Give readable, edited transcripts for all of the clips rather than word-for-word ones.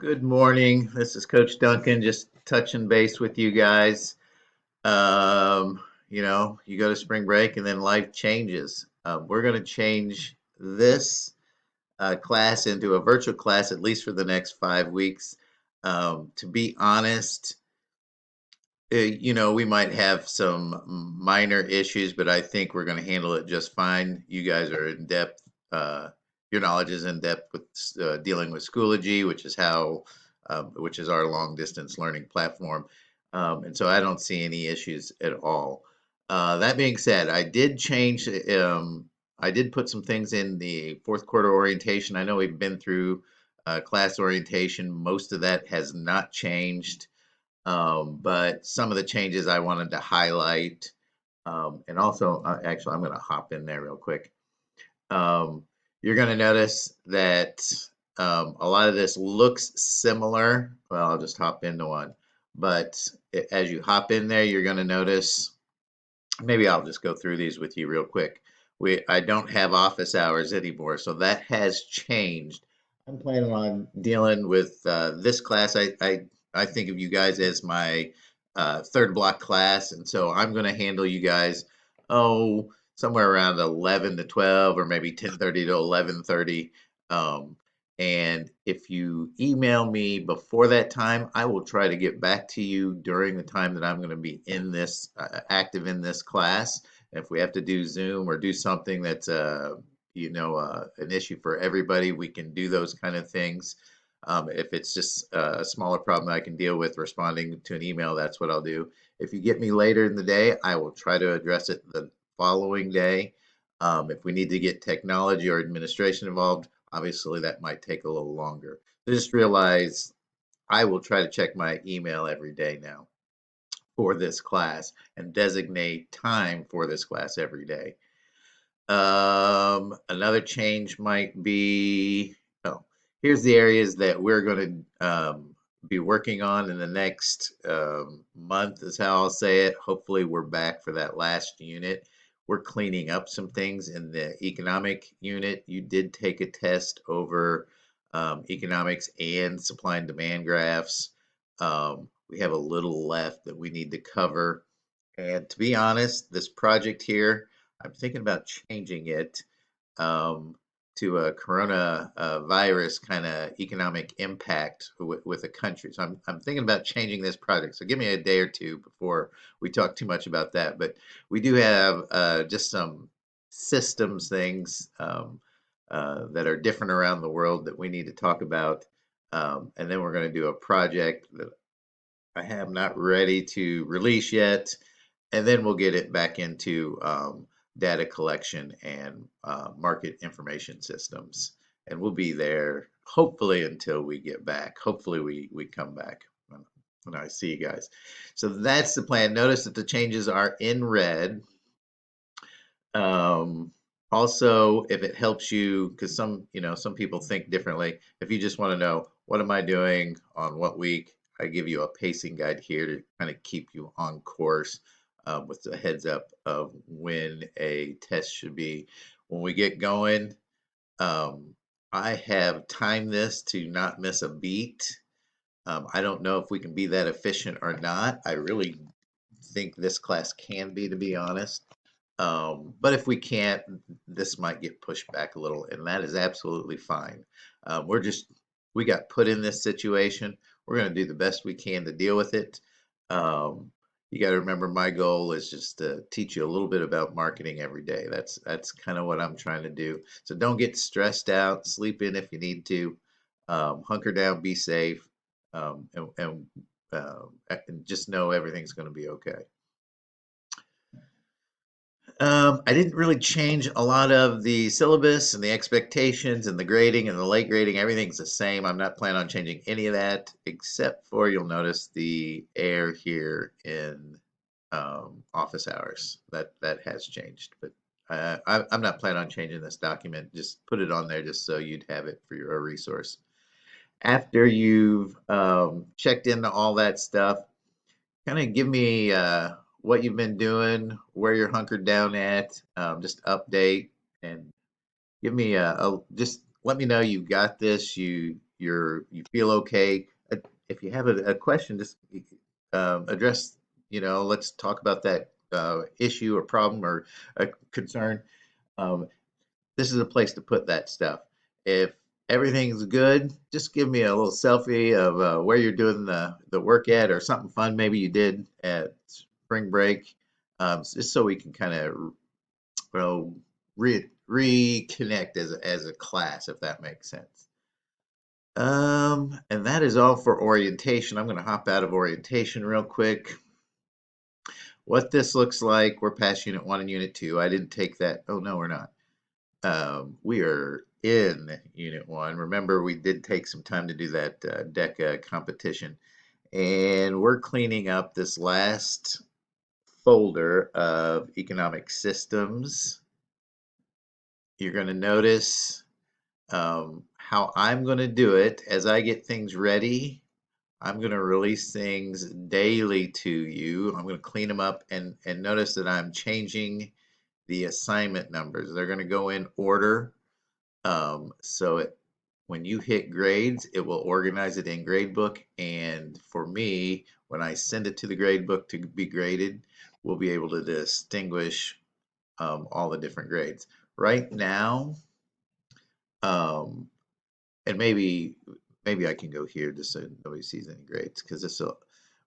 Good morning. This is Coach Duncan, just touching base with you guys. You go to spring break and then life changes. We're going to change this class into a virtual class, at least for the next 5 weeks. To be honest, we might have some minor issues, but I think we're going to handle it just fine. You guys are in depth. Your knowledge is in depth with dealing with Schoology, which is our long distance learning platform. And so I don't see any issues at all. That being said, I did put some things in the fourth quarter orientation. I know we've been through class orientation. Most of that has not changed. But some of the changes I wanted to highlight, and also, actually, I'm going to hop in there real quick. Um, you're going to notice that a lot of this looks similar. Well, I'll just hop into one. But as you hop in there, you're going to notice, maybe I'll just go through these with you real quick. I don't have office hours anymore, so that has changed. I'm planning on dealing with this class. I think of you guys as my third block class, and so I'm going to handle you guys, somewhere around 11 to 12, or maybe 10:30 to 11:30. Um, and if you email me before that time, I will try to get back to you during the time that I'm going to be in this active in this class. And if we have to do Zoom or do something that's an issue for everybody, we can do those kind of things. If it's just a smaller problem that I can deal with responding to an email, that's what I'll do. If you get me later in the day, I will try to address it the following day. If we need to get technology or administration involved, obviously that might take a little longer. Just realize I will try to check my email every day now for this class and designate time for this class every day. Another change might be, oh, here's the areas that we're going to be working on in the next month, is how I'll say it. Hopefully, we're back for that last unit. We're cleaning up some things in the economic unit. You did take a test over economics and supply and demand graphs. We have a little left that we need to cover. And to be honest, this project here, I'm thinking about changing it to a corona virus kind of economic impact with a country. So I'm thinking about changing this project. So give me a day or two before we talk too much about that. But we do have just some systems things that are different around the world that we need to talk about. And then we're going to do a project that I am not ready to release yet, and then we'll get it back into data collection and market information systems. And we'll be there hopefully until we get back. Hopefully we come back when I see you guys. So that's the plan. Notice that the changes are in red. Um, Also, if it helps you, because some people think differently. If you just want to know what am I doing on what week, I give you a pacing guide here to kind of keep you on course with the heads up of when a test should be. When we get going, um, I have timed this to not miss a beat. I don't know if we can be that efficient or not. I really think this class can be, to be honest. But if we can't, this might get pushed back a little, and that is absolutely fine. We got put in this situation. We're going to do the best we can to deal with it. Um, you got to remember, my goal is just to teach you a little bit about marketing every day. That's kind of what I'm trying to do. So don't get stressed out. Sleep in if you need to. Hunker down, be safe, and just know everything's going to be okay. I didn't really change a lot of the syllabus and the expectations and the grading and the late grading. Everything's the same. I'm not planning on changing any of that, except for you'll notice the air here in office hours. That has changed, but I'm not planning on changing this document. Just put it on there just so you'd have it for your resource. After you've checked into all that stuff, kind of give me what you've been doing, where you're hunkered down at, just update and give me just let me know you got this, you feel okay. If you have a question, just address, let's talk about that issue or problem or a concern. Um, this is a place to put that stuff. If everything's good, just give me a little selfie of where you're doing the work at or something fun maybe you did at spring break, just so we can kind of well reconnect as a class, if that makes sense. And that is all for orientation. I'm going to hop out of orientation real quick. What this looks like, we're past Unit 1 and Unit 2. I didn't take that. Oh, no, we're not. We are in Unit 1. Remember, we did take some time to do that DECA competition. And we're cleaning up this last folder of economic systems. You're going to notice how I'm going to do it as I get things ready. I'm going to release things daily to you. I'm going to clean them up and notice that I'm changing the assignment numbers. They're going to go in order. When you hit grades, it will organize it in gradebook. And for me, when I send it to the gradebook to be graded, we'll be able to distinguish all the different grades. Right now, um, and maybe I can go here just so nobody sees any grades, because it's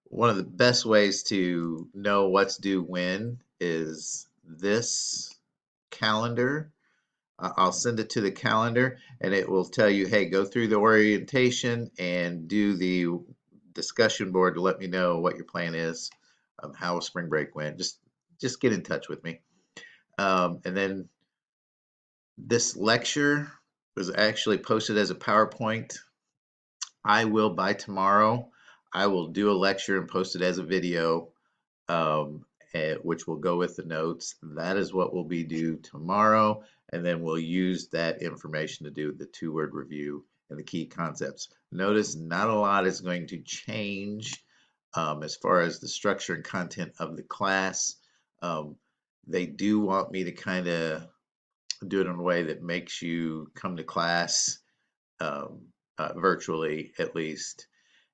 one of the best ways to know what's due when is this calendar. I'll send it to the calendar and it will tell you, hey, go through the orientation and do the discussion board to let me know what your plan is, how spring break went. Just get in touch with me. And then this lecture was actually posted as a PowerPoint. I will, by tomorrow, I will do a lecture and post it as a video, which will go with the notes. That is what will be due tomorrow, and then we'll use that information to do the two-word review and the key concepts. Notice not a lot is going to change as far as the structure and content of the class. They do want me to kind of do it in a way that makes you come to class um, virtually at least.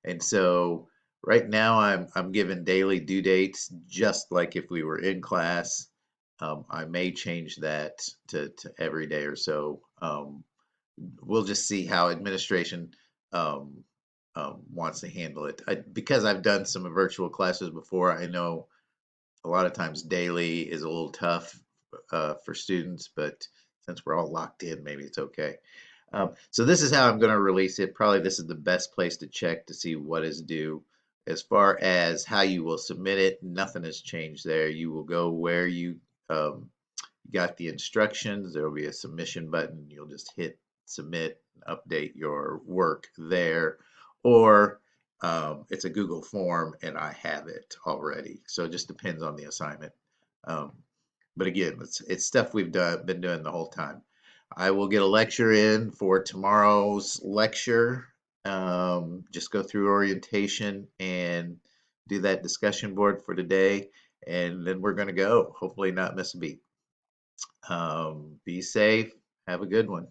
And so right now I'm given daily due dates, just like if we were in class. I may change that to every day or so. We'll just see how administration um, wants to handle it. Because I've done some virtual classes before, I know a lot of times daily is a little tough for students, but since we're all locked in, maybe it's okay. So this is how I'm going to release it. Probably this is the best place to check to see what is due. As far as how you will submit it, nothing has changed there. You will go where you got the instructions. There will be a submission button. You'll just hit submit, update your work there, or it's a Google form and I have it already. So it just depends on the assignment. Um, but again, it's stuff we've been doing the whole time. I will get a lecture in for tomorrow's lecture. Just go through orientation and do that discussion board for today, and then we're going to go. Hopefully, not miss a beat. Be safe. Have a good one.